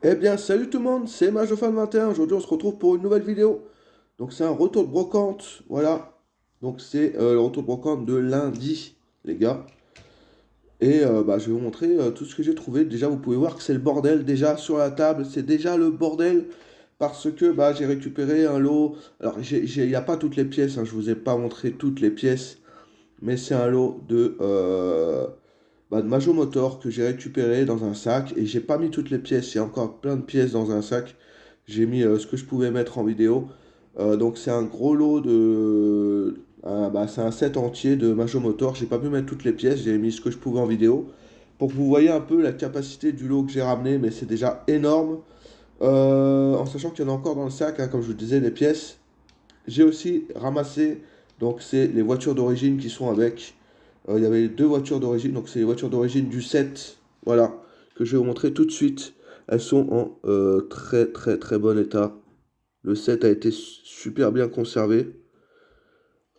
Eh bien, salut tout le monde, c'est Majofan21. Aujourd'hui, on se retrouve pour une nouvelle vidéo. Donc, c'est un retour de brocante. Voilà. Donc, c'est le retour de brocante de lundi, les gars. Et je vais vous montrer tout ce que j'ai trouvé. Déjà, vous pouvez voir que c'est le bordel. Déjà, sur la table, c'est déjà le bordel. Parce que j'ai récupéré un lot. Alors, il n'y a pas toutes les pièces, hein, je vous ai pas montré toutes les pièces. Mais c'est un lot de Majo Motor que j'ai récupéré dans un sac et j'ai pas mis toutes les pièces, il y a encore plein de pièces dans un sac. J'ai mis ce que je pouvais mettre en vidéo. Donc c'est un gros lot c'est un set entier de Majo Motor. J'ai pas pu mettre toutes les pièces, j'ai mis ce que je pouvais en vidéo. Pour que vous voyez un peu la capacité du lot que j'ai ramené, mais c'est déjà énorme. En sachant qu'il y en a encore dans le sac, hein, comme je vous disais, les pièces. J'ai aussi ramassé, donc c'est les voitures d'origine qui sont avec. Il y avait deux voitures d'origine, donc c'est les voitures d'origine du 7, voilà, que je vais vous montrer tout de suite. Elles sont en très très très bon état. Le 7 a été super bien conservé.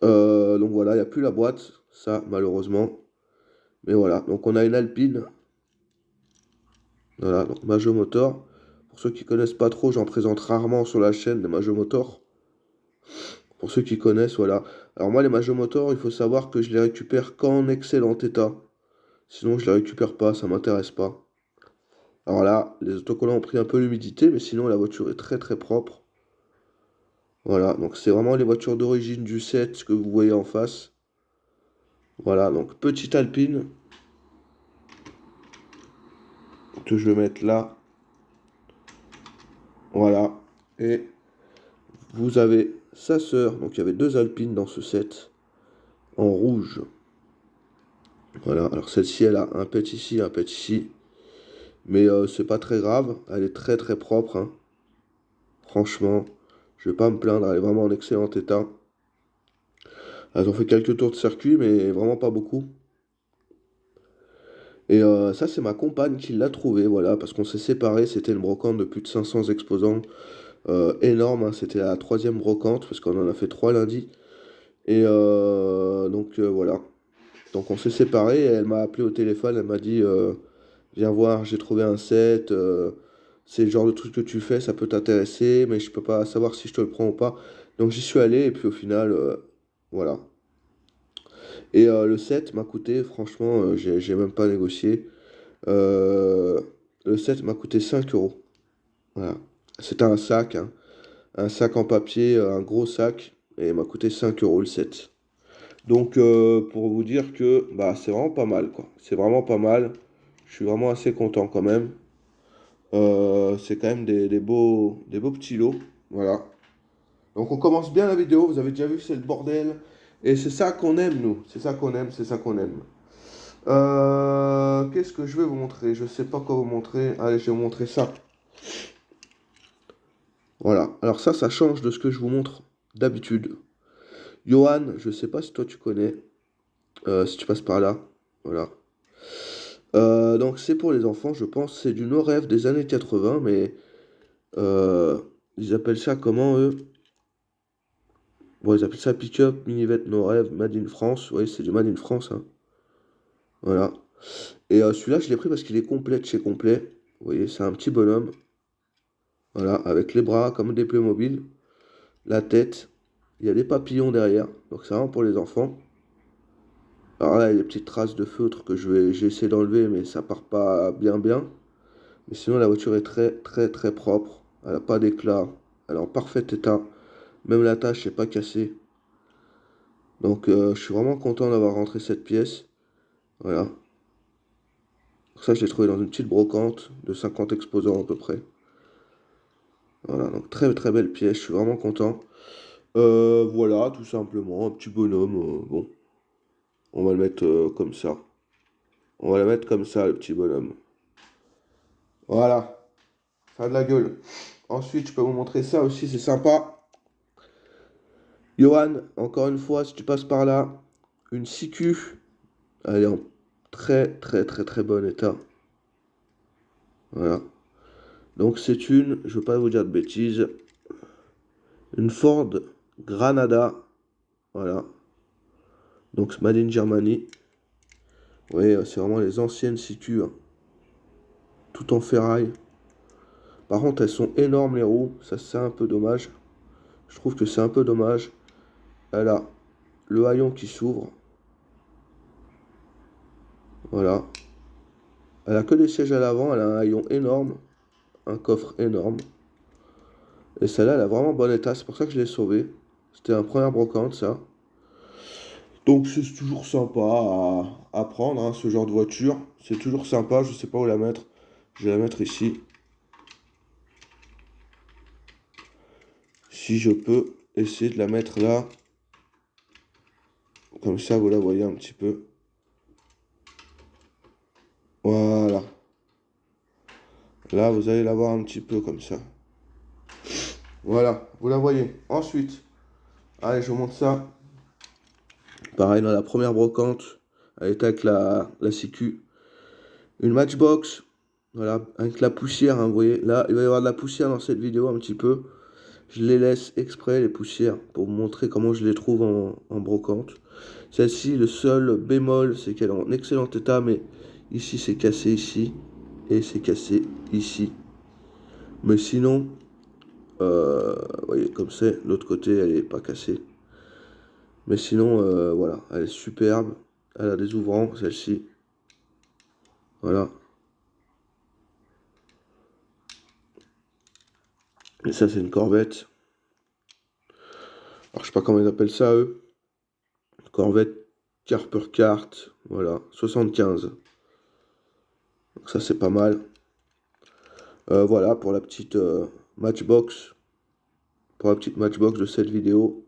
Donc voilà, il n'y a plus la boîte, ça malheureusement. Mais voilà, donc on a une Alpine, voilà, donc Majo Motor. Pour ceux qui connaissent pas trop, j'en présente rarement sur la chaîne des Majo Motor. Pour ceux qui connaissent, voilà. Alors moi, les Majo Motor, il faut savoir que je les récupère qu'en excellent état. Sinon, je les récupère pas, ça m'intéresse pas. Alors là, les autocollants ont pris un peu l'humidité, mais sinon la voiture est très très propre. Voilà, donc c'est vraiment les voitures d'origine du 7 que vous voyez en face. Voilà, donc petite Alpine que je vais mettre là. Voilà. Et vous avez sa sœur, donc il y avait deux Alpines dans ce set, en rouge. Voilà, alors celle-ci elle a un pet ici, un pet ici. Mais c'est pas très grave, elle est très très propre, hein. Franchement, je vais pas me plaindre, elle est vraiment en excellent état. Elles ont fait quelques tours de circuit, mais vraiment pas beaucoup. Et ça, c'est ma compagne qui l'a trouvé, voilà, parce qu'on s'est séparés. C'était une brocante de plus de 500 exposants, énorme, hein. C'était la troisième brocante, parce qu'on en a fait trois lundi. Et voilà. Donc on s'est séparés, et elle m'a appelé au téléphone, elle m'a dit, viens voir, j'ai trouvé un set, c'est le genre de truc que tu fais, ça peut t'intéresser, mais je peux pas savoir si je te le prends ou pas. Donc j'y suis allé, et puis au final, voilà. Et le set m'a coûté, franchement, j'ai même pas négocié. Euh, le set m'a coûté 5 euros. Voilà. C'était un sac, hein. Un sac en papier, un gros sac, et il m'a coûté 5 euros le set. Donc, pour vous dire que c'est vraiment pas mal, quoi. C'est vraiment pas mal. Je suis vraiment assez content quand même. C'est quand même des beaux petits lots. Voilà. Donc, on commence bien la vidéo. Vous avez déjà vu, c'est le bordel. Et c'est ça qu'on aime, nous. C'est ça qu'on aime, c'est ça qu'on aime. Qu'est-ce que je vais vous montrer? Je sais pas quoi vous montrer. Allez, je vais vous montrer ça. Voilà. Alors ça change de ce que je vous montre d'habitude. Johan, je sais pas si toi tu connais, si tu passes par là. Voilà. Donc c'est pour les enfants, je pense. C'est du no rêve des années 80, mais euh, ils appellent ça comment eux? Bon, ils appellent ça pick-up, minivet no rêve, Made in France. Oui, c'est du Made in France, hein. Voilà. Et celui-là, je l'ai pris parce qu'il est complet de chez complet. Vous voyez, c'est un petit bonhomme. Voilà, avec les bras comme des Playmobil, la tête. Il y a des papillons derrière, donc c'est vraiment pour les enfants. Alors là, il y a des petites traces de feutre que j'ai essayé d'enlever, mais ça part pas bien bien. Mais sinon, la voiture est très très très propre. Elle n'a pas d'éclat. Elle est en parfait état. Même la tâche n'est pas cassée. Donc, je suis vraiment content d'avoir rentré cette pièce. Voilà. Pour ça, je l'ai trouvé dans une petite brocante de 50 exposants à peu près. Voilà, donc très très belle pièce. Je suis vraiment content. Voilà, tout simplement, un petit bonhomme. Bon, on va le mettre comme ça. On va le mettre comme ça, le petit bonhomme. Voilà, ça a de la gueule. Ensuite, je peux vous montrer ça aussi, c'est sympa. Johan, encore une fois, si tu passes par là, une CQ, elle est en très très très très bon état. Voilà. Donc c'est je veux pas vous dire de bêtises, une Ford Granada. Voilà. Donc Made in Germany. Oui, c'est vraiment les anciennes CQ, hein. Tout en ferraille. Par contre, elles sont énormes les roues. Ça, c'est un peu dommage. Je trouve que c'est un peu dommage. Elle a le haillon qui s'ouvre. Voilà. Elle a que des sièges à l'avant. Elle a un haillon énorme. Un coffre énorme. Et celle-là, elle a vraiment bon état. C'est pour ça que je l'ai sauvée. C'était un première brocante, ça. Donc c'est toujours sympa à prendre, hein, ce genre de voiture. C'est toujours sympa. Je sais pas où la mettre. Je vais la mettre ici. Si je peux essayer de la mettre là. Comme ça, vous la voyez un petit peu. Voilà. Là, vous allez la voir un petit peu comme ça. Voilà, vous la voyez. Ensuite, allez, je vous montre ça. Pareil, dans la première brocante, elle était avec la Sécu. Une Matchbox, voilà, avec la poussière, hein, vous voyez. Là, il va y avoir de la poussière dans cette vidéo un petit peu. Je les laisse exprès, les poussières, pour vous montrer comment je les trouve en brocante. Celle-ci, le seul bémol, c'est qu'elle est en excellent état, mais ici, c'est cassé ici, et c'est cassé ici. Mais sinon, vous voyez, comme c'est, l'autre côté, elle n'est pas cassée. Mais sinon, voilà, elle est superbe. Elle a des ouvrants, celle-ci. Voilà. Et ça, c'est une Corvette. Alors, je sais pas comment ils appellent ça, eux. Corvette Carper Kart. Voilà, 75. Donc ça, c'est pas mal. Voilà, pour la petite Matchbox. Pour la petite Matchbox de cette vidéo.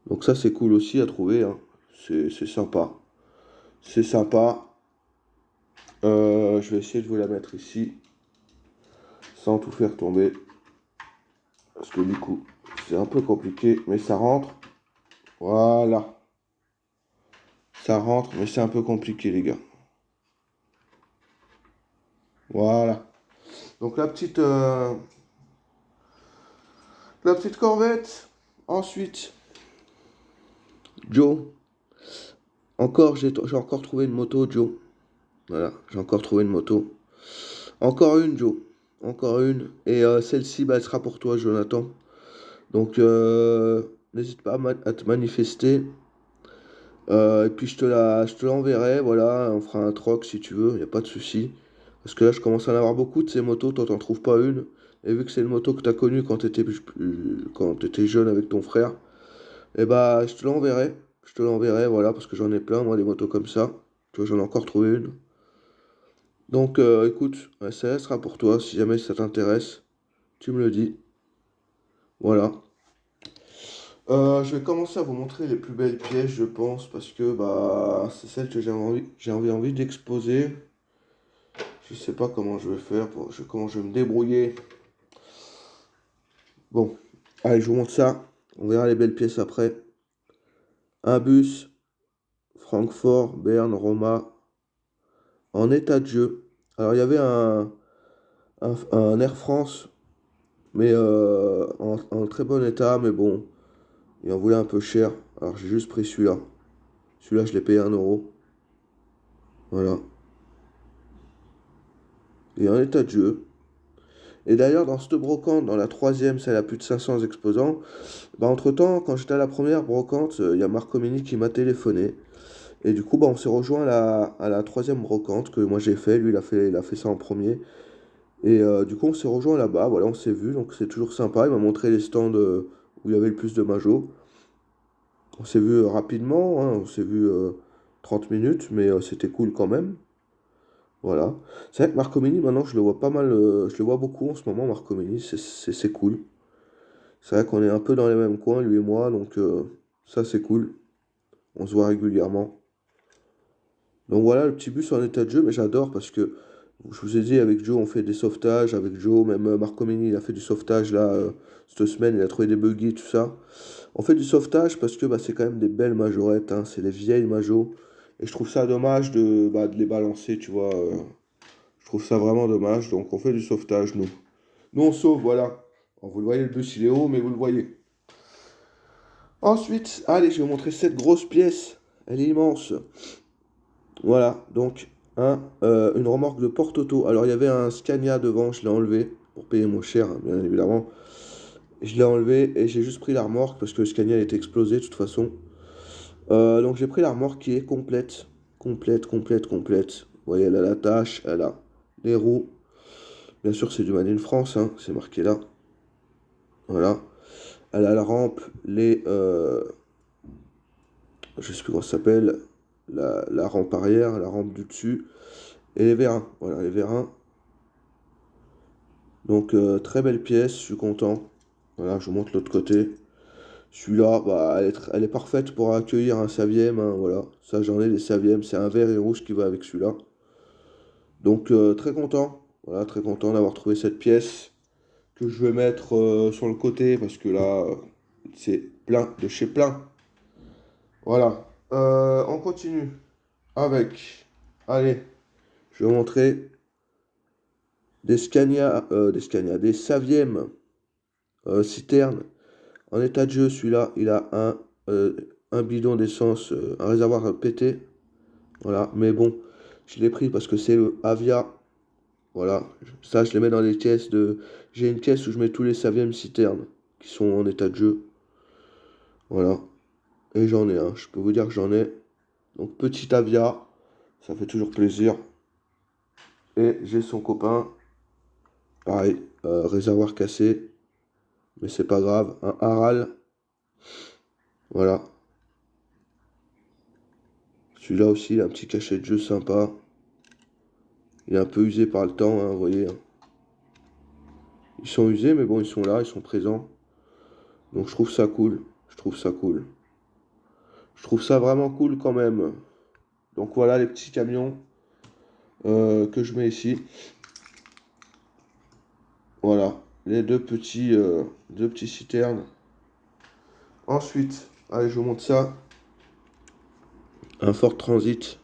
Donc ça, c'est cool aussi à trouver, hein. C'est sympa. C'est sympa. Je vais essayer de vous la mettre ici. Sans tout faire tomber. Parce que du coup, c'est un peu compliqué. Mais ça rentre. Voilà. Ça rentre, mais c'est un peu compliqué, les gars. Voilà. Donc la petite Corvette. Ensuite, Joe. Encore, j'ai encore trouvé une moto, Joe. Voilà, j'ai encore trouvé une moto. Encore une, Joe. Encore une. Et celle-ci, bah, elle sera pour toi, Jonathan. Donc, n'hésite pas à te manifester. Et puis, je te l'enverrai. Voilà, on fera un troc si tu veux. Il n'y a pas de souci. Parce que là, je commence à en avoir beaucoup de ces motos. Toi, t'en trouves pas une. Et vu que c'est une moto que tu as connue quand t'étais jeune avec ton frère, et bah, je te l'enverrai. Je te l'enverrai, voilà, parce que j'en ai plein, moi, des motos comme ça. Tu vois, j'en ai encore trouvé une. Donc, écoute, ça sera pour toi. Si jamais ça t'intéresse, tu me le dis. Voilà. Je vais commencer à vous montrer les plus belles pièces, je pense, parce que bah, c'est celles que j'ai envie d'exposer. Je sais pas comment je vais faire, comment je vais me débrouiller. Bon, allez, je vous montre ça. On verra les belles pièces après. Un bus, Francfort, Berne, Roma, en état de jeu. Alors, il y avait un Air France, mais en très bon état, mais bon, il en voulait un peu cher. Alors, j'ai juste pris celui-là. Celui-là, je l'ai payé 1 euro. Voilà. Et en état de jeu. Et d'ailleurs, dans cette brocante, dans la troisième, celle à plus de 500 exposants, bah, entre-temps, quand j'étais à la première brocante, il y a Marco Mini qui m'a téléphoné. Et du coup, bah, on s'est rejoint à la troisième brocante que moi j'ai fait. Lui, il a fait ça en premier. Et du coup, on s'est rejoint là-bas. Voilà, on s'est vu. Donc, c'est toujours sympa. Il m'a montré les stands où il y avait le plus de majos. On s'est vu rapidement, hein, on s'est vu 30 minutes, mais c'était cool quand même. Voilà. C'est vrai que Marcomini, maintenant, je le vois pas mal, je le vois beaucoup en ce moment, Marcomini, c'est cool. C'est vrai qu'on est un peu dans les mêmes coins, lui et moi, donc ça, c'est cool. On se voit régulièrement. Donc voilà, le petit bus en état de jeu, mais j'adore parce que, je vous ai dit, avec Joe, on fait des sauvetages, avec Joe, même Marcomini, il a fait du sauvetage, là, cette semaine, il a trouvé des buggy, tout ça. On fait du sauvetage parce que bah, c'est quand même des belles majorettes, hein, c'est des vieilles majos. Et je trouve ça dommage de les balancer, tu vois. Je trouve ça vraiment dommage. Donc on fait du sauvetage, nous. Nous, on sauve, voilà. Vous le voyez, le bus, il est haut, mais vous le voyez. Ensuite, allez, je vais vous montrer cette grosse pièce. Elle est immense. Voilà, donc une remorque de Porte-Auto. Alors il y avait un Scania devant, je l'ai enlevé pour payer moins cher, hein, bien évidemment. Je l'ai enlevé et j'ai juste pris la remorque parce que le Scania était explosé de toute façon. Donc j'ai pris la remorque qui est complète. Complète, complète, complète. Vous voyez, elle a la tâche, elle a les roues. Bien sûr, c'est du Made in France, hein, c'est marqué là. Voilà. Elle a la rampe, je sais plus comment ça s'appelle, la rampe arrière, la rampe du dessus, et les vérins. Voilà, les vérins. Donc, très belle pièce, je suis content. Voilà, je vous montre l'autre côté. Celui-là, bah, elle est parfaite pour accueillir un Saviem, hein, voilà. Ça, j'en ai des Saviem, c'est un vert et rouge qui va avec celui-là. Donc, très content. Voilà, très content d'avoir trouvé cette pièce que je vais mettre sur le côté parce que là, c'est plein de chez plein. Voilà. On continue avec. Allez, je vais vous montrer des Saviem citernes en état de jeu. Celui-là, il a un bidon d'essence, un réservoir pété. Voilà, mais bon, je l'ai pris parce que c'est le Avia. Voilà, ça, je les mets dans les caisses de. J'ai une caisse où je mets tous les Saviem citernes qui sont en état de jeu. Voilà, et j'en ai un. Je peux vous dire que j'en ai. Donc, petit Avia, ça fait toujours plaisir. Et j'ai son copain. Pareil, réservoir cassé, mais c'est pas grave. Un Aral, voilà. Celui-là aussi, il a un petit cachet de jeu sympa. Il est un peu usé par le temps, hein, vous voyez, hein. Ils sont usés, mais bon, ils sont là, ils sont présents. Donc je trouve ça cool. Je trouve ça cool. Je trouve ça vraiment cool quand même. Donc voilà les petits camions que je mets ici. Voilà, les deux petits citernes. Ensuite, allez, je vous montre ça. Un Ford Transit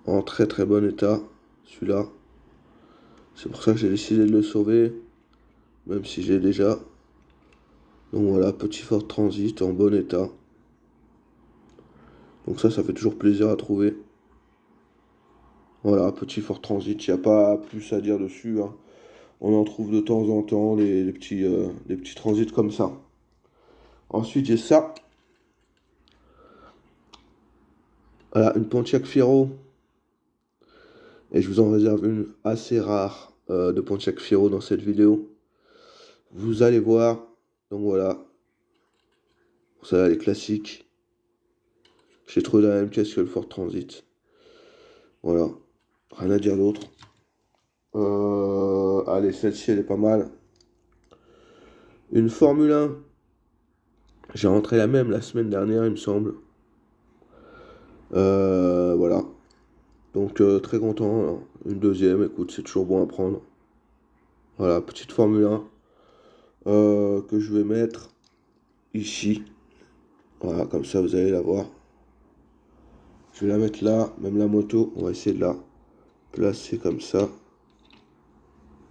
en très très bon état. Celui-là. C'est pour ça que j'ai décidé de le sauver, même si j'ai déjà. Donc voilà, petit Ford Transit en bon état. Donc ça fait toujours plaisir à trouver. Voilà, petit Ford Transit, il n'y a pas plus à dire dessus, hein. On en trouve de temps en temps, les petits transits comme ça. Ensuite, j'ai ça. Voilà, une Pontiac Fiero. Et je vous en réserve une assez rare de Pontiac Fiero dans cette vidéo. Vous allez voir. Donc voilà. Ça, les classiques. J'ai trouvé dans la même caisse que le Ford Transit. Voilà. Rien à dire d'autre. Allez, celle-ci, elle est pas mal. Une Formule 1. J'ai rentré la même la semaine dernière, il me semble. Voilà. Donc, très content, hein. Une deuxième, écoute, c'est toujours bon à prendre. Voilà, petite Formule 1 que je vais mettre ici. Voilà, comme ça, vous allez la voir. Je vais la mettre là, même la moto, on va essayer de la placer comme ça.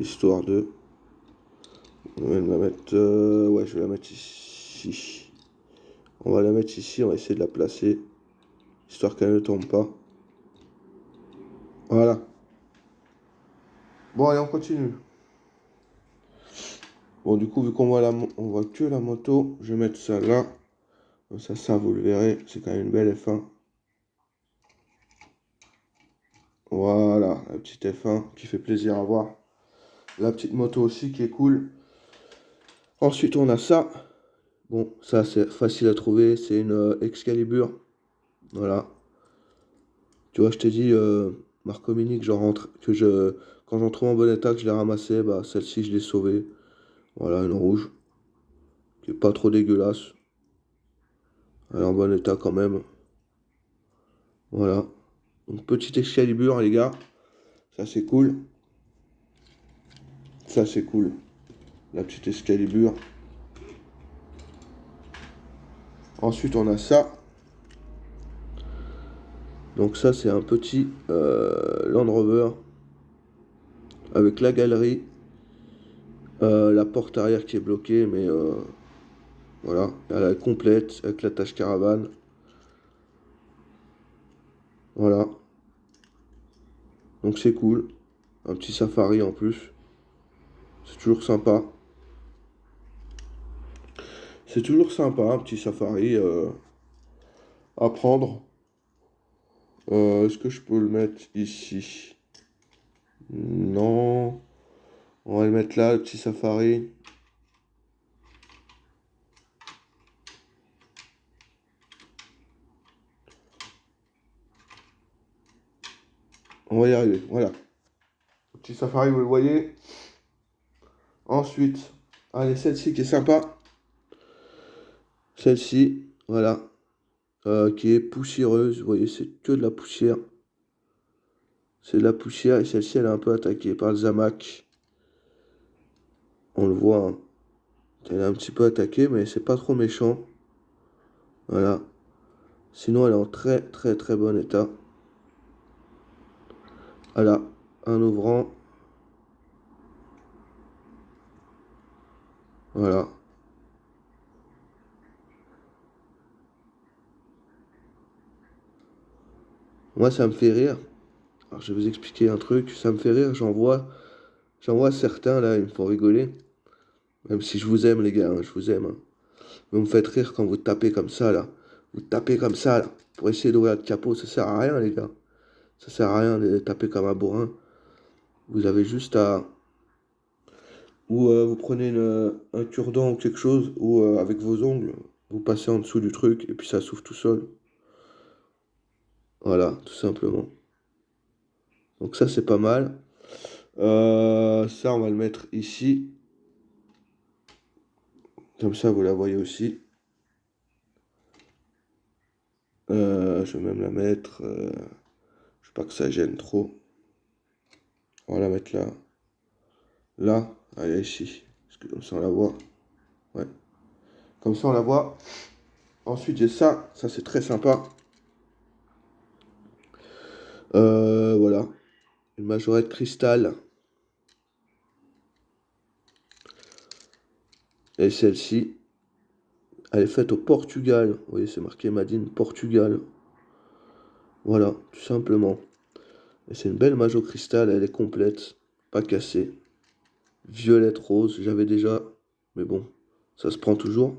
Histoire de... On va la mettre... ouais, je vais la mettre ici. On va la mettre ici, on va essayer de la placer. Histoire qu'elle ne tombe pas. Voilà. Bon, allez, on continue. Bon, du coup, vu qu'on voit, on voit que la moto, je vais mettre ça là. Comme ça, vous le verrez, c'est quand même une belle F1. Voilà, la petite F1 qui fait plaisir à voir. La petite moto aussi qui est cool. Ensuite, on a ça. Bon, ça, c'est facile à trouver. C'est une Excalibur. Voilà. Tu vois, je t'ai dit, Marco Mini, quand j'en trouve en bon état, que je l'ai ramassé, bah, celle-ci, je l'ai sauvée. Voilà, une rouge. Qui est pas trop dégueulasse. Elle est en bon état quand même. Voilà. Donc, petite Excalibur, les gars. Ça, c'est cool. Ça, c'est cool. La petite Excalibur. Ensuite, on a ça. Donc ça, c'est un petit Land Rover avec la galerie, la porte arrière qui est bloquée, mais voilà, elle est complète avec l'attache caravane. Voilà. Donc c'est cool. Un petit safari en plus. C'est toujours sympa. C'est toujours sympa, un petit safari à prendre. Est-ce que je peux le mettre ici? Non. On va le mettre là, le petit safari. On va y arriver, voilà. Le petit safari, vous le voyez. Ensuite, allez, celle-ci qui est sympa. Celle-ci, voilà. Qui est poussiéreuse. Vous voyez, c'est que de la poussière. C'est de la poussière et celle-ci, elle est un peu attaquée par le Zamac. On le voit, hein. Elle est un petit peu attaquée, mais c'est pas trop méchant. Voilà. Sinon, elle est en très très très bon état. Voilà. Un ouvrant. Voilà. Moi, ça me fait rire. Alors, je vais vous expliquer un truc. Ça me fait rire. J'en vois certains là, ils me font rigoler. Même si je vous aime, les gars, hein, je vous aime, hein. Vous me faites rire quand vous tapez comme ça là. Vous tapez comme ça là. Pour essayer d'ouvrir le capot, ça sert à rien, les gars. Ça sert à rien de taper comme un bourrin. Vous avez juste à. Ou vous prenez un cure-dent ou quelque chose, ou avec vos ongles, vous passez en dessous du truc et puis ça s'ouvre tout seul. Voilà, tout simplement. Donc ça c'est pas mal. Ça on va le mettre ici. Comme ça vous la voyez aussi. Je vais même la mettre. Je veux pas que ça gêne trop. On va la mettre là. Là, allez ici. Parce que comme ça on la voit. Ouais. Comme ça on la voit. Ensuite j'ai ça. Ça c'est très sympa. Voilà. Une majorette cristal. Et celle-ci, elle est faite au Portugal. Vous voyez, c'est marqué Made in Portugal. Voilà, tout simplement. Et c'est une belle Majo cristal, elle est complète, pas cassée. Violette rose, j'avais déjà, mais bon, ça se prend toujours.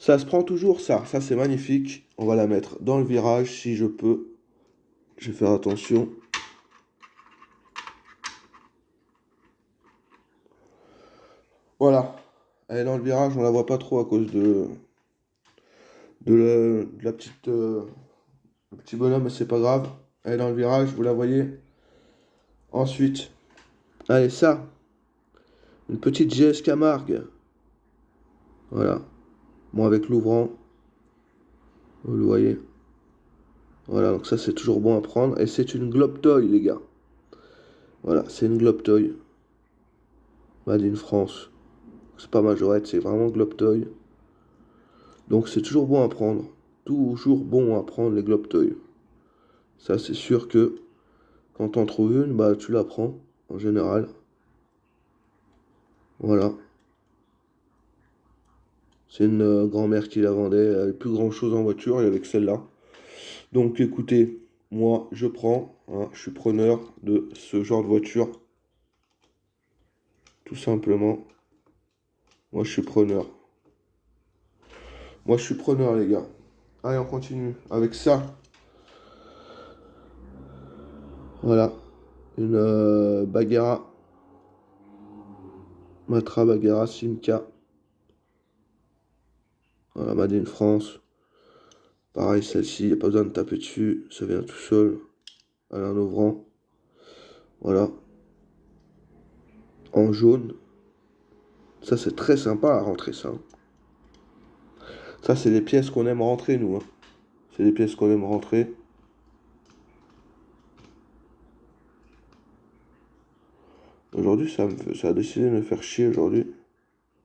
Ça se prend toujours, ça c'est magnifique. On va la mettre dans le virage si je peux. Je vais faire attention. Voilà, elle est dans le virage, on la voit pas trop à cause de la petite, le petit bonhomme, mais c'est pas grave. Elle est dans le virage, vous la voyez. Ensuite, allez, ça, une petite GS Camargue. Voilà. Bon, avec l'ouvrant, vous le voyez. Voilà, donc ça, c'est toujours bon à prendre. Et c'est une Globe Toy, les gars. Voilà, c'est une Globe Toy. Made in France. C'est pas majorette, c'est vraiment Globe Toy. Donc c'est toujours bon à prendre. Toujours bon à prendre les Globe Toy. Ça, c'est sûr que quand t'en trouves une, bah tu la prends, en général. Voilà. C'est une grand-mère qui la vendait. Elle avait plus grand-chose en voiture, et avec celle-là. Donc écoutez, moi je prends, hein, je suis preneur de ce genre de voiture, tout simplement. Moi je suis preneur. Moi je suis preneur les gars. Allez on continue avec ça. Voilà. Une Bagheera. Matra Bagheera Simca. Voilà, Made in France. Pareil celle-ci, il n'y a pas besoin de taper dessus, ça vient tout seul. Elle a un ouvrant. Voilà. En jaune. Ça c'est très sympa à rentrer ça. Ça c'est les pièces qu'on aime rentrer nous, hein. C'est les pièces qu'on aime rentrer. Aujourd'hui, ça a décidé de me faire chier aujourd'hui.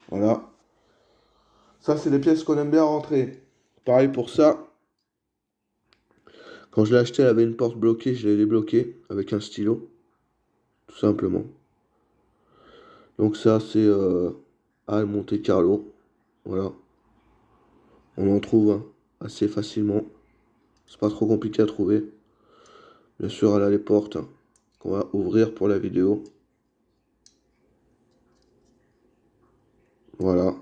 Voilà. Ça, c'est les pièces qu'on aime bien rentrer. Pareil pour ça. Quand je l'ai acheté, elle avait une porte bloquée, je l'ai débloquée avec un stylo. Tout simplement. Donc ça, c'est Monte Carlo. Voilà. On en trouve hein, assez facilement. C'est pas trop compliqué à trouver. Bien sûr, elle a les portes hein, qu'on va ouvrir pour la vidéo. Voilà.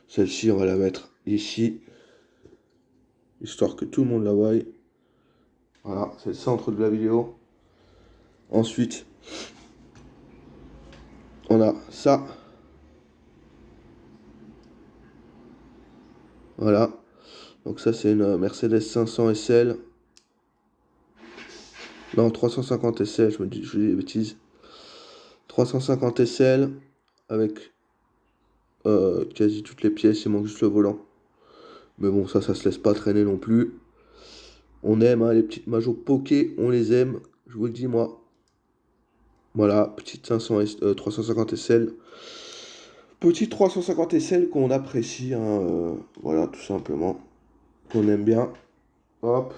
Celle-ci, on va la mettre ici, histoire que tout le monde la voie. Voilà, c'est le centre de la vidéo. Ensuite, on a ça. Voilà. Donc ça, c'est une Mercedes 500 SL. Non, 350 SL, je dis des bêtises. 350 SL avec quasi toutes les pièces, il manque juste le volant. Mais bon, ça se laisse pas traîner non plus. On aime, hein, les petites Majos Poké, on les aime. Je vous le dis, moi. Voilà, petite 350 SL. Petite 350 SL qu'on apprécie, hein, voilà, tout simplement. Qu'on aime bien. Hop.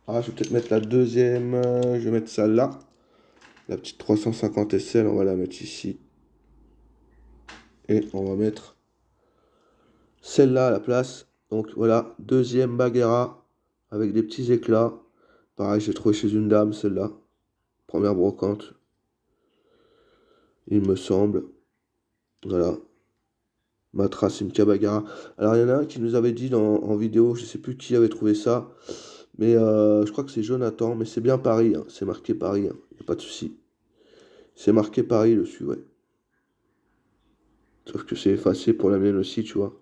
Ah, je vais peut-être mettre la deuxième. Je vais mettre celle-là. La petite 350 SL, on va la mettre ici. Et on va mettre celle-là à la place. Donc voilà, deuxième Bagheera avec des petits éclats. Pareil, j'ai trouvé chez une dame celle-là. Première brocante, il me semble. Voilà. Matra Simca Bagheera. Alors il y en a un qui nous avait dit en vidéo, je sais plus qui avait trouvé ça. Mais je crois que c'est Jonathan. Mais c'est bien Paris, hein. C'est marqué Paris, hein. Y a pas de souci. C'est marqué Paris dessus, ouais. Sauf que c'est effacé pour la mienne aussi, tu vois.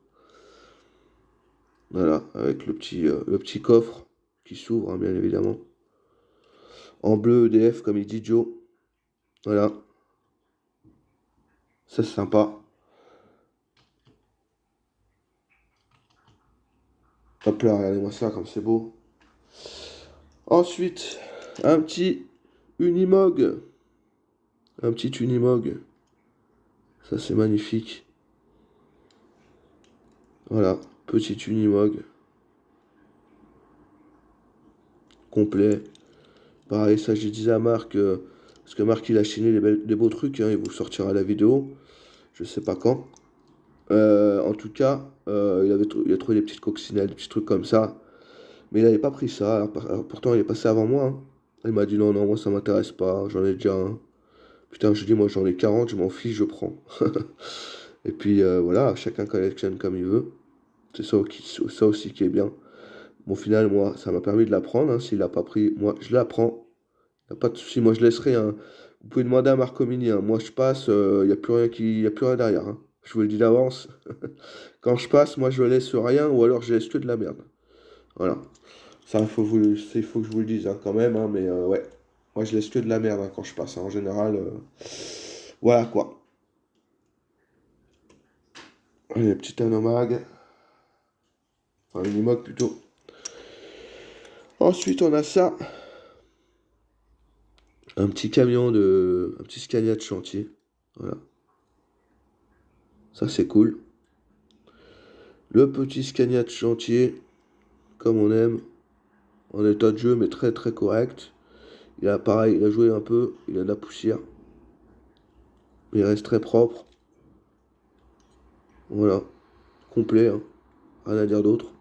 Voilà, avec le petit coffre qui s'ouvre, hein, bien évidemment. En bleu EDF, comme il dit Joe. Voilà. Ça, c'est sympa. Hop là, regardez-moi ça, comme c'est beau. Ensuite, un petit Unimog. Un petit Unimog. Ça, c'est magnifique. Voilà, petit Unimog. Complet. Pareil, ça, j'ai dit à Marc, parce que Marc, il a chiné des beaux trucs, hein, il vous sortira la vidéo. Je sais pas quand. En tout cas, il a trouvé des petites coccinelles, des petits trucs comme ça. Mais il n'avait pas pris ça. Alors, pourtant, il est passé avant moi, hein. Il m'a dit non, non, moi ça m'intéresse pas, j'en ai déjà un. Putain, je dis moi j'en ai 40, je m'en fiche, je prends. Et puis voilà, chacun collectionne comme il veut. C'est ça aussi qui est bien. Bon, au final, moi, ça m'a permis de la prendre, hein. S'il l'a pas pris, moi je la prends. Y a pas de souci, moi je laisserai, hein. Vous pouvez demander à Marco Mini, hein. Moi je passe, il n'y a plus rien y a plus rien derrière, hein. Je vous le dis d'avance. Quand je passe, moi je laisse rien ou alors je laisse que de la merde. Voilà. Ça, il faut que je vous le dise hein, quand même, hein, mais ouais. Moi, je laisse que de la merde hein, quand je passe, hein, en général. Voilà quoi. Allez, petit Anomag. Enfin, Unimog plutôt. Ensuite, on a ça. Un petit camion de. Un petit Scania de chantier. Voilà. Ça, c'est cool. Le petit Scania de chantier, comme on aime. En état de jeu, mais très très correct. Il a pareil, il a joué un peu. Il a de la poussière. Mais il reste très propre. Voilà. Complet, hein. Rien à dire d'autre.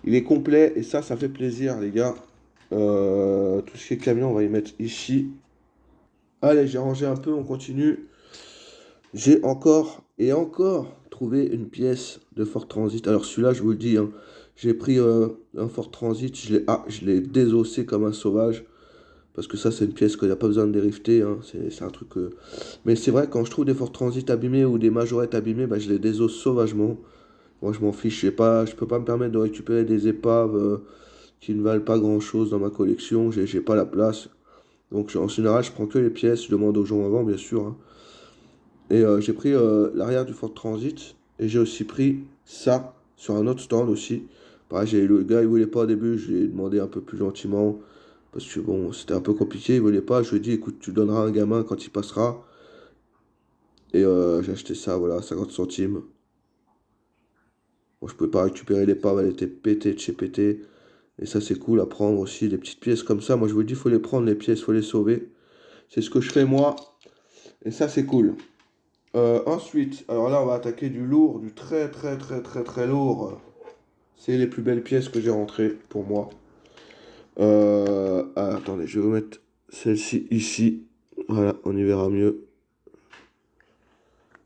Il est complet et ça fait plaisir, les gars. Tout ce qui est camion, on va y mettre ici. Allez, j'ai rangé un peu, on continue. J'ai encore et encore trouvé une pièce de Ford Transit. Alors celui-là, je vous le dis, hein, j'ai pris un Ford Transit, je l'ai désossé comme un sauvage. Parce que ça, c'est une pièce qu'il n'y a pas besoin de dérifter, hein. C'est un truc. Mais c'est vrai, quand je trouve des Ford Transit abîmés ou des majorettes abîmées, bah, je les désosse sauvagement. Moi, je m'en fiche, je peux pas me permettre de récupérer des épaves qui ne valent pas grand-chose dans ma collection. J'ai pas la place. Donc, en général, je prends que les pièces. Je demande aux gens avant, bien sûr, hein. Et j'ai pris l'arrière du Ford Transit. Et j'ai aussi pris ça sur un autre stand aussi. Pareil, le gars, il voulait pas au début. Je lui ai demandé un peu plus gentiment. Parce que bon, c'était un peu compliqué. Il voulait pas. Je lui ai dit, écoute, tu donneras à un gamin quand il passera. Et j'ai acheté ça, voilà, 50 centimes. Bon, je pouvais pas récupérer l'épave, elle était pétée de chez pété. Et ça, c'est cool à prendre aussi, des petites pièces comme ça. Moi, je vous dis, il faut les prendre, les pièces, il faut les sauver. C'est ce que je fais moi. Et ça, c'est cool. Ensuite, alors là, on va attaquer du lourd, du très, très, très, très, très lourd. C'est les plus belles pièces que j'ai rentrées pour moi. Attendez, je vais vous mettre celle-ci ici. Voilà, on y verra mieux.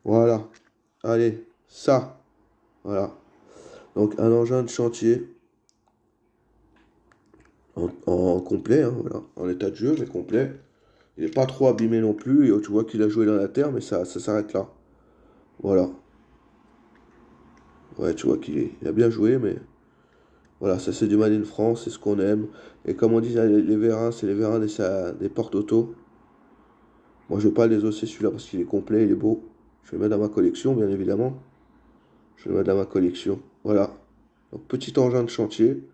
Voilà. Allez, ça. Voilà. Donc un engin de chantier en complet, hein, voilà. En état de jeu, mais complet. Il n'est pas trop abîmé non plus. Et tu vois qu'il a joué dans la terre, mais ça s'arrête là. Voilà. Ouais, tu vois il a bien joué, mais voilà, ça c'est du Made in France, c'est ce qu'on aime. Et comme on dit, les vérins, c'est les vérins des portes auto. Moi, je vais pas les osser celui-là parce qu'il est complet, il est beau. Je vais le mettre dans ma collection, bien évidemment. Je vais le mettre dans ma collection. Voilà. Donc, petit engin de chantier.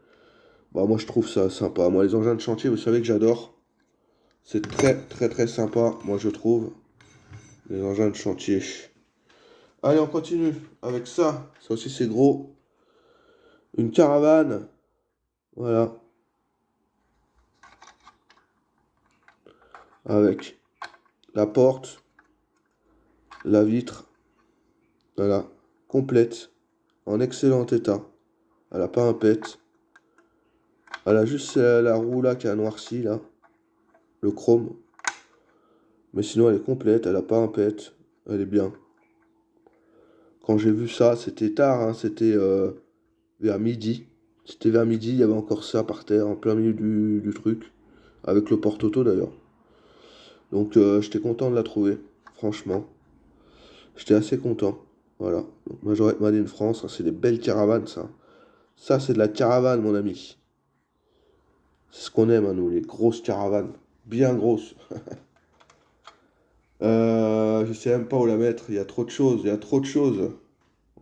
Bah, moi, je trouve ça sympa. Moi, les engins de chantier, vous savez que j'adore. C'est très, très, très sympa, moi, je trouve. Les engins de chantier. Allez, on continue avec ça. Ça aussi, c'est gros. Une caravane. Voilà. Avec la porte, la vitre. Voilà. Complète. En excellent état. Elle n'a pas un pet. Elle a juste la roue là qui a noirci là. Le chrome. Mais sinon, elle est complète. Elle n'a pas un pet. Elle est bien. Quand j'ai vu ça, c'était tard. Hein, c'était vers midi. C'était vers midi. Il y avait encore ça par terre, en plein milieu du truc. Avec le porte-auto d'ailleurs. Donc, j'étais content de la trouver. Franchement. J'étais assez content. Voilà. Donc, Majorette Made in France. Ça, c'est des belles caravanes, ça. Ça, c'est de la caravane, mon ami. C'est ce qu'on aime, hein, nous, les grosses caravanes. Bien grosses. Je sais même pas où la mettre. Il y a trop de choses. Il y a trop de choses.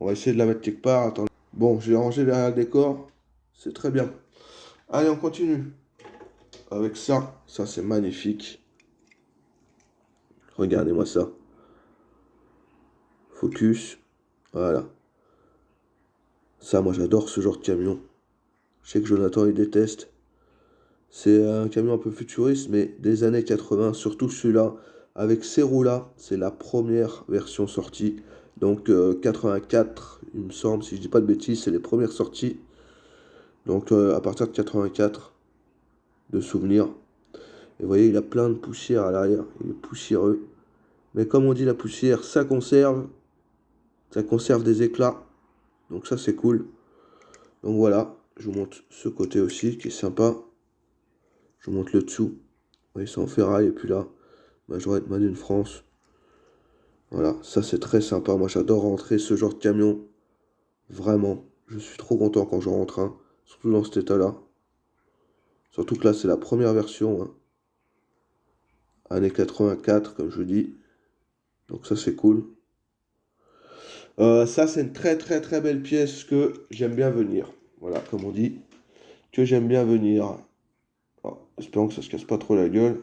On va essayer de la mettre quelque part. Attends. Bon, j'ai rangé derrière le décor. C'est très bien. Allez, on continue. Avec ça. Ça, c'est magnifique. Regardez-moi ça. Focus. Voilà. Ça, moi, j'adore ce genre de camion. Je sais que Jonathan, il déteste. C'est un camion un peu futuriste, mais des années 80, surtout celui-là. Avec ces roues-là, c'est la première version sortie. Donc 84, il me semble, si je dis pas de bêtises, c'est les premières sorties. Donc à partir de 84, de souvenirs. Et vous voyez, il a plein de poussière à l'arrière. Il est poussiéreux. Mais comme on dit, la poussière, ça conserve. Ça conserve des éclats. Donc ça, c'est cool. Donc voilà, je vous montre ce côté aussi qui est sympa. Je vous montre le dessous. Vous voyez, c'est en ferraille. Et puis là, Majorette Made in France. Voilà, ça c'est très sympa. Moi j'adore rentrer ce genre de camion. Vraiment. Je suis trop content quand je rentre un. Surtout dans cet état-là. Surtout que là c'est la première version. Hein. Année 84, comme je dis. Donc ça c'est cool. Ça c'est une très très très belle pièce que j'aime bien venir. Voilà, comme on dit. Que j'aime bien venir. Oh, espérons que ça se casse pas trop la gueule.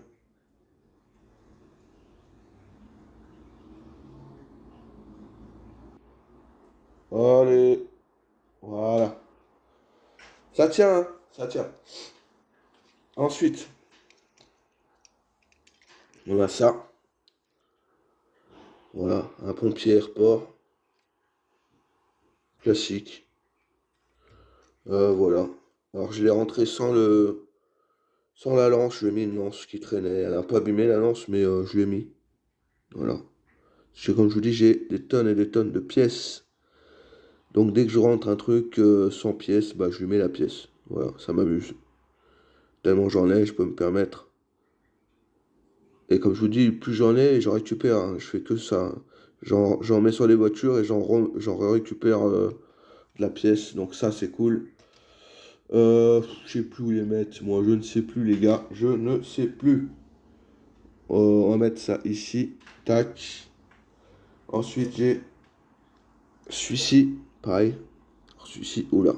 Allez. Voilà. Ça tient, hein. Ça tient. Ensuite, on a ça. Voilà, un pompier airport. Classique. Voilà. Alors je l'ai rentré sans la lance, je lui ai mis une lance qui traînait. Elle n'a pas abîmé la lance, mais je lui ai mis. Voilà. Parce que comme je vous dis, j'ai des tonnes et des tonnes de pièces. Donc dès que je rentre un truc sans pièce, bah je lui mets la pièce. Voilà, ça m'amuse. Tellement j'en ai, je peux me permettre. Et comme je vous dis, plus j'en ai, j'en récupère. Hein. Je fais que ça. Hein. J'en mets sur les voitures et j'en récupère de la pièce. Donc ça, c'est cool. Je sais plus où les mettre. Moi, je ne sais plus, les gars. Je ne sais plus. On va mettre ça ici. Tac. Ensuite, j'ai celui-ci. Pareil. Celui-ci. Oula.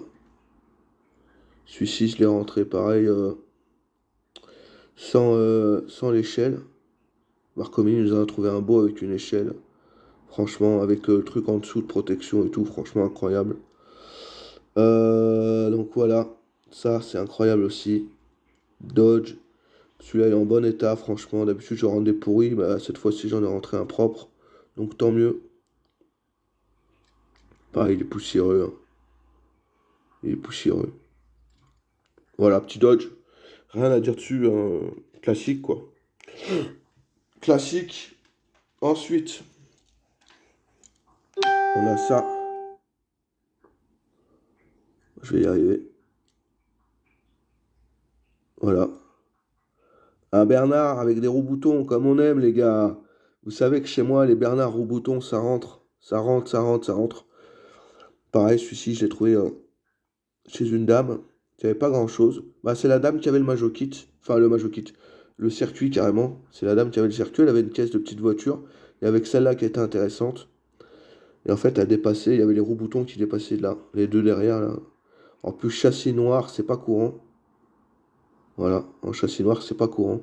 Celui-ci, je l'ai rentré pareil. Sans l'échelle. Marcomi nous en a trouvé un beau avec une échelle. Franchement, avec le truc en dessous de protection et tout. Franchement, incroyable. Donc voilà. Ça, c'est incroyable aussi. Dodge. Celui-là est en bon état, franchement. D'habitude, je rends des pourris. Bah, cette fois-ci, j'en ai rentré un propre. Donc tant mieux. Pareil, il est poussiéreux. Hein. Il est poussiéreux. Voilà, petit Dodge. Rien à dire dessus, hein. Classique quoi. Classique. Ensuite, on a ça. Je vais y arriver. Voilà. Un Bernard avec des roues-boutons, comme on aime, les gars. Vous savez que chez moi, les Bernard roues-boutons, ça rentre. Ça rentre, ça rentre, ça rentre. Pareil, celui-ci, je l'ai trouvé chez une dame qui avait pas grand-chose. Bah, c'est la dame qui avait le Majo Kit. Enfin, le Majo Kit. Le circuit, carrément. C'est la dame qui avait le circuit. Elle avait une caisse de petite voiture. Et avec celle-là qui était intéressante. Et en fait, elle dépassait. Il y avait les roues-boutons qui dépassaient de là. Les deux derrière, là. En plus, châssis noir, c'est pas courant. Voilà. En châssis noir, c'est pas courant.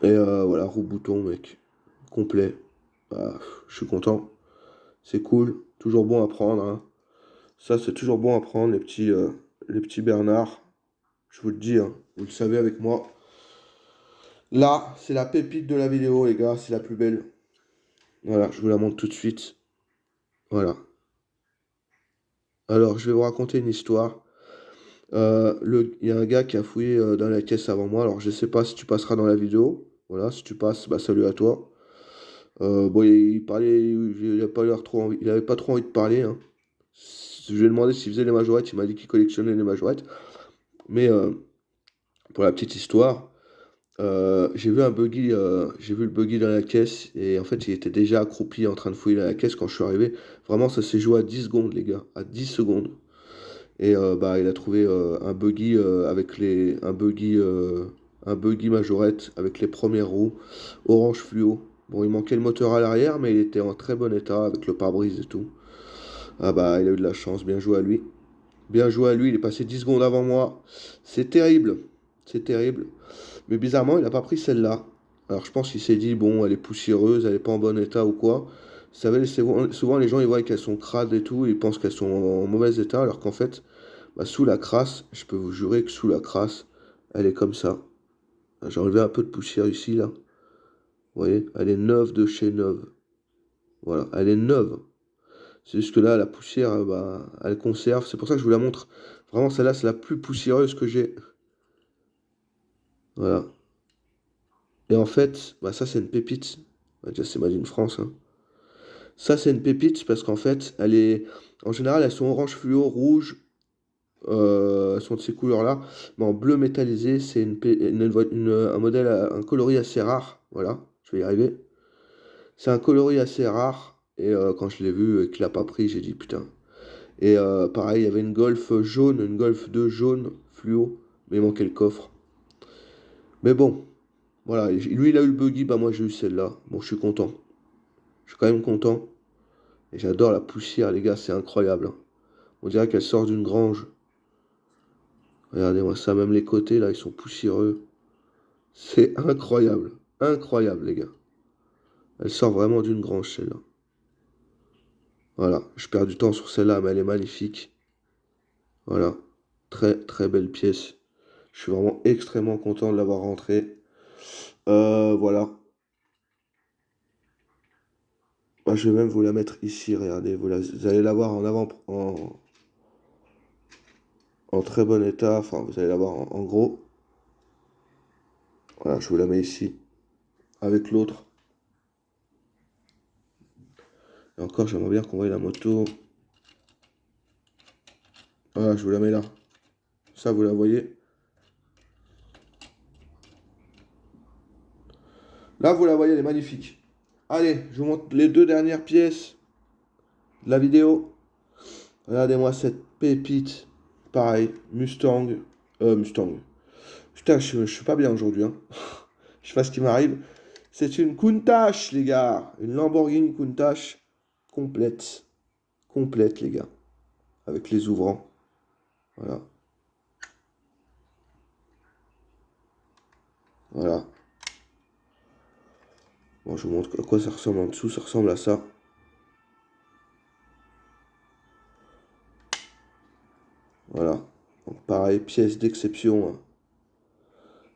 Et voilà, roue-bouton, mec. Complet. Bah, je suis content. C'est cool. Toujours bon à prendre, hein. Ça, c'est toujours bon à prendre, les petits Bernard. Je vous le dis, hein. Vous le savez avec moi. Là, c'est la pépite de la vidéo, les gars. C'est la plus belle. Voilà, je vous la montre tout de suite. Voilà. Alors, je vais vous raconter une histoire. Il y a un gars qui a fouillé dans la caisse avant moi. Alors, je sais pas si tu passeras dans la vidéo. Voilà, si tu passes, bah salut à toi. Bon, il parlait, il avait pas l'air trop envie, il avait pas trop envie de parler, hein. Je lui ai demandé s'il faisait les majorettes, il m'a dit qu'il collectionnait les majorettes. Mais pour la petite histoire, j'ai vu le buggy dans la caisse et en fait il était déjà accroupi en train de fouiller dans la caisse quand je suis arrivé. Vraiment, ça s'est joué à 10 secondes, les gars, à 10 secondes. Et bah, il a trouvé un buggy un buggy majorette avec les premières roues orange fluo. Bon, il manquait le moteur à l'arrière, mais il était en très bon état avec le pare-brise et tout. Ah bah, il a eu de la chance, bien joué à lui. Bien joué à lui, il est passé 10 secondes avant moi. C'est terrible, c'est terrible. Mais bizarrement, il n'a pas pris celle-là. Alors je pense qu'il s'est dit, bon, elle est poussiéreuse, elle n'est pas en bon état ou quoi. Vous savez, souvent les gens ils voient qu'elles sont crades et tout, ils pensent qu'elles sont en mauvais état, alors qu'en fait, bah, sous la crasse, je peux vous jurer que sous la crasse, elle est comme ça. J'ai enlevé un peu de poussière ici, là. Vous voyez, elle est neuve de chez neuve. Voilà, elle est neuve. C'est juste que là, la poussière, bah, elle conserve. C'est pour ça que je vous la montre. Vraiment, celle-là, c'est la plus poussiéreuse que j'ai. Voilà. Et en fait, bah, ça, c'est une pépite. Bah, déjà, c'est Made in France, hein. Ça, c'est une pépite parce qu'en fait, elle est. En général, elles sont orange fluo, rouge. Elles sont de ces couleurs-là. Mais en bleu métallisé, c'est un modèle, un coloris assez rare. Voilà, je vais y arriver. C'est un coloris assez rare. Et quand je l'ai vu et qu'il a pas pris, j'ai dit putain. Et pareil, il y avait une Golf jaune, une Golf 2 jaune, fluo. Mais il manquait le coffre. Mais bon, voilà. Lui, il a eu le buggy, bah moi, j'ai eu celle-là. Bon, je suis content. Je suis quand même content. Et j'adore la poussière, les gars, c'est incroyable, hein. On dirait qu'elle sort d'une grange. Regardez-moi ça, même les côtés, là, ils sont poussiéreux. C'est incroyable. Incroyable, les gars. Elle sort vraiment d'une grange, celle-là. Voilà, je perds du temps sur celle-là, mais elle est magnifique. Voilà, très très belle pièce. Je suis vraiment extrêmement content de l'avoir rentrée. Voilà. Bah, je vais même vous la mettre ici, regardez. Vous allez la voir en avant, en très bon état. Enfin, vous allez la voir en gros. Voilà, je vous la mets ici, avec l'autre. Et encore, j'aimerais bien qu'on voie la moto. Voilà, je vous la mets là. Ça, vous la voyez. Là, vous la voyez, elle est magnifique. Allez, je vous montre les deux dernières pièces de la vidéo. Regardez-moi cette pépite. Pareil, Mustang. Mustang. Putain, je suis pas bien aujourd'hui, hein. Je sais pas ce qui m'arrive. C'est une Countach, les gars. Une Lamborghini Countach complète. Complète, les gars. Avec les ouvrants. Voilà. Voilà. Bon, je vous montre à quoi ça ressemble en dessous. Ça ressemble à ça. Voilà. Donc, pareil, pièce d'exception, hein.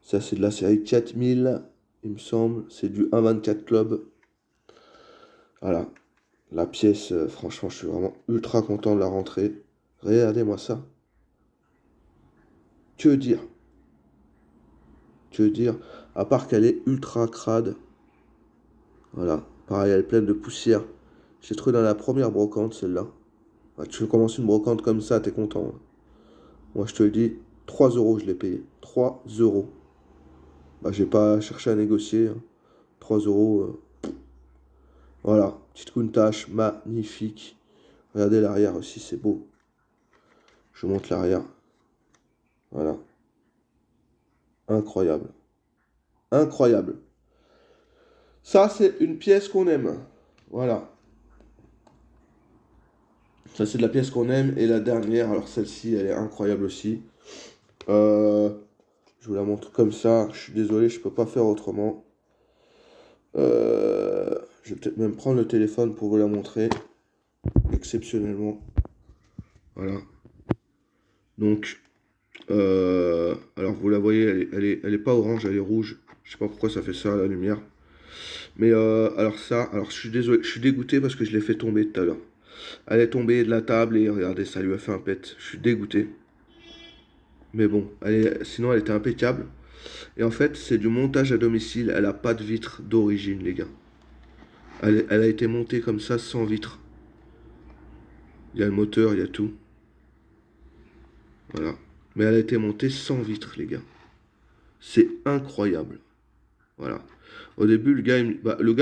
Ça, c'est de la série 4000, il me semble. C'est du 1,24 Club. Voilà. La pièce, franchement, je suis vraiment ultra content de la rentrée. Regardez-moi ça. Que dire? Que dire? À part qu'elle est ultra crade. Voilà. Pareil, elle est pleine de poussière. J'ai trouvé dans la première brocante, celle-là. Ah, tu commences une brocante comme ça, t'es content, hein. Moi, je te le dis, 3 euros, je l'ai payé. 3 euros. Bah, j'ai pas cherché à négocier, hein. 3 euros. Voilà. Petite Countach, magnifique. Regardez l'arrière aussi, c'est beau. Je monte l'arrière. Voilà. Incroyable. Incroyable. Ça, c'est une pièce qu'on aime. Voilà. Ça, c'est de la pièce qu'on aime. Et la dernière, alors celle-ci, elle est incroyable aussi. Euh, je vous la montre comme ça. Je suis désolé, je peux pas faire autrement. Je vais peut-être même prendre le téléphone pour vous la montrer. Exceptionnellement. Voilà. Donc, alors vous la voyez, elle est pas orange, elle est rouge. Je sais pas pourquoi ça fait ça à la lumière. Mais alors ça, alors je suis désolé, je suis dégoûté parce que je l'ai fait tomber tout à l'heure. Elle est tombée de la table et regardez, ça lui a fait un pet. Je suis dégoûté. Mais bon, sinon elle était impeccable. Et en fait, c'est du montage à domicile. Elle a pas de vitre d'origine, les gars. Elle a été montée comme ça, sans vitre. Il y a le moteur, il y a tout. Voilà. Mais elle a été montée sans vitre, les gars. C'est incroyable. Voilà. Au début, le gars,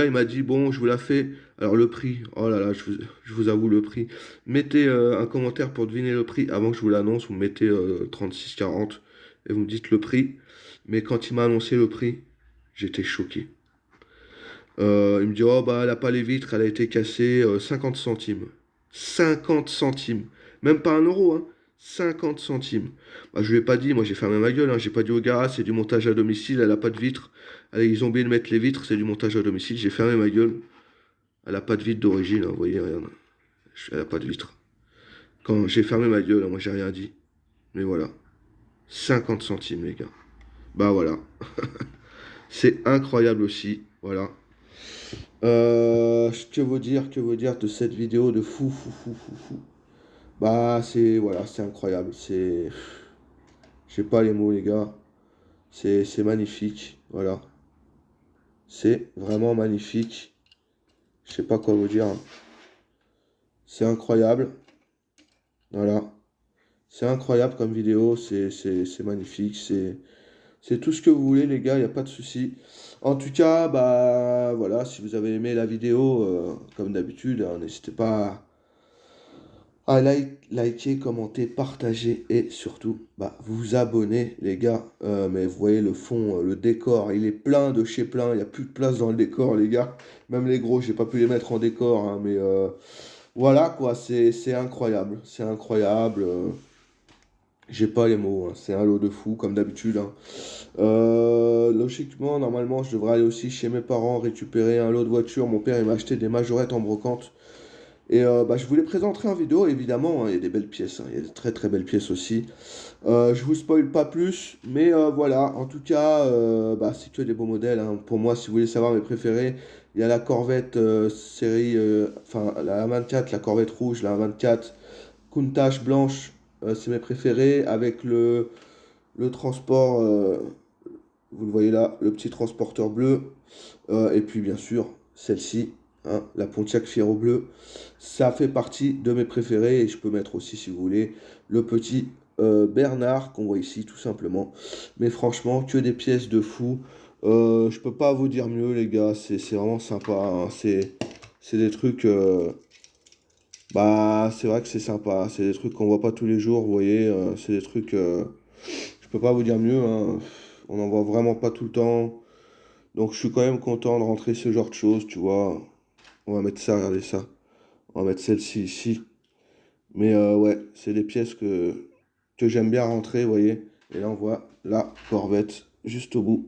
il m'a dit, bon, je vous la fais. Alors, le prix, oh là là, je vous avoue le prix. Mettez un commentaire pour deviner le prix. Avant que je vous l'annonce, vous mettez 36,40 et vous me dites le prix. Mais quand il m'a annoncé le prix, j'étais choqué. Il me dit, oh, bah, elle n'a pas les vitres, elle a été cassée 50 centimes. 50 centimes. Même pas un euro, hein. 50 centimes. Bah, je lui ai pas dit, moi j'ai fermé ma gueule, hein. J'ai pas dit au gars, c'est du montage à domicile, elle a pas de vitres. Allez, ils ont oublié de mettre les vitres, c'est du montage à domicile. J'ai fermé ma gueule. Elle a pas de vitre d'origine, hein, vous voyez, regarde. Elle a pas de vitre. Quand j'ai fermé ma gueule, hein, moi j'ai rien dit. Mais voilà. 50 centimes, les gars. Bah voilà. C'est incroyable aussi. Voilà. Que vous dire de cette vidéo de fou, fou, fou, fou, fou. Bah, voilà, c'est incroyable. J'ai pas les mots, les gars. C'est magnifique. Voilà. C'est vraiment magnifique. Je sais pas quoi vous dire, hein. C'est incroyable. Voilà. C'est incroyable comme vidéo. C'est magnifique. C'est tout ce que vous voulez, les gars. Il n'y a pas de souci. En tout cas, bah, voilà. Si vous avez aimé la vidéo, comme d'habitude, hein, n'hésitez pas à liker, commenter, partager et surtout, bah, vous abonner, les gars. Mais vous voyez le fond, le décor, il est plein de chez plein. Il n'y a plus de place dans le décor, les gars. Même les gros, j'ai pas pu les mettre en décor, hein, mais voilà quoi, c'est incroyable. C'est incroyable. J'ai pas les mots, hein. C'est un lot de fou, comme d'habitude, hein. Logiquement, normalement, je devrais aller aussi chez mes parents récupérer un lot de voiture. Mon père, il m'a acheté des majorettes en brocante. Et bah, je vous les présenterai en vidéo, évidemment, hein. Il y a des belles pièces, hein. Il y a des très très belles pièces aussi. Je vous spoil pas plus, mais voilà. En tout cas, bah, c'est que des beaux modèles, hein. Pour moi, si vous voulez savoir mes préférés, il y a la Corvette série, enfin la 24, la Corvette rouge, la 24, Countach blanche, c'est mes préférés, avec le transport, vous le voyez là, le petit transporteur bleu, et puis bien sûr, celle-ci, hein, la Pontiac Fiero bleu, ça fait partie de mes préférés, et je peux mettre aussi, si vous voulez, le petit Bernard, qu'on voit ici, tout simplement. Mais franchement, que des pièces de fou. Je peux pas vous dire mieux, les gars, c'est vraiment sympa, hein. C'est des trucs... bah, c'est vrai que c'est sympa. C'est des trucs qu'on voit pas tous les jours, vous voyez. C'est des trucs. Je peux pas vous dire mieux, hein. On n'en voit vraiment pas tout le temps. Donc, je suis quand même content de rentrer ce genre de choses, tu vois. On va mettre ça, regardez ça. On va mettre celle-ci ici. Mais ouais, c'est des pièces que j'aime bien rentrer, vous voyez. Et là, on voit la Corvette juste au bout.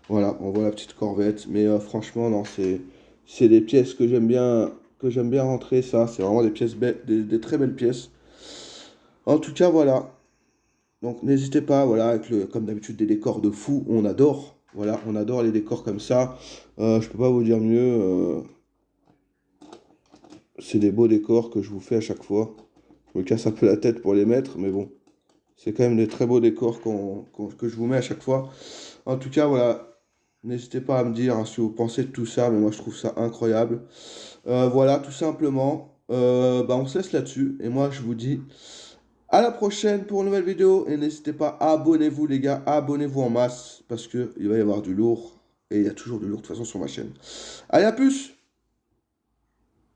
Voilà, on voit la petite Corvette. Mais franchement, non, c'est des pièces que j'aime bien rentrer, ça. C'est vraiment des pièces belles, des très belles pièces. En tout cas, voilà. Donc, n'hésitez pas, voilà, comme d'habitude, des décors de fou. On adore. Voilà, on adore les décors comme ça. Je peux pas vous dire mieux. C'est des beaux décors que je vous fais à chaque fois. Je me casse un peu la tête pour les mettre, mais bon. C'est quand même des très beaux décors que je vous mets à chaque fois. En tout cas, voilà. N'hésitez pas à me dire hein, ce que vous pensez de tout ça, mais moi je trouve ça incroyable. Voilà, tout simplement. Bah, on se laisse là-dessus. Et moi je vous dis à la prochaine pour une nouvelle vidéo. Et n'hésitez pas, abonnez-vous les gars, abonnez-vous en masse. Parce qu'il va y avoir du lourd. Et il y a toujours du lourd de toute façon sur ma chaîne. Allez, à plus!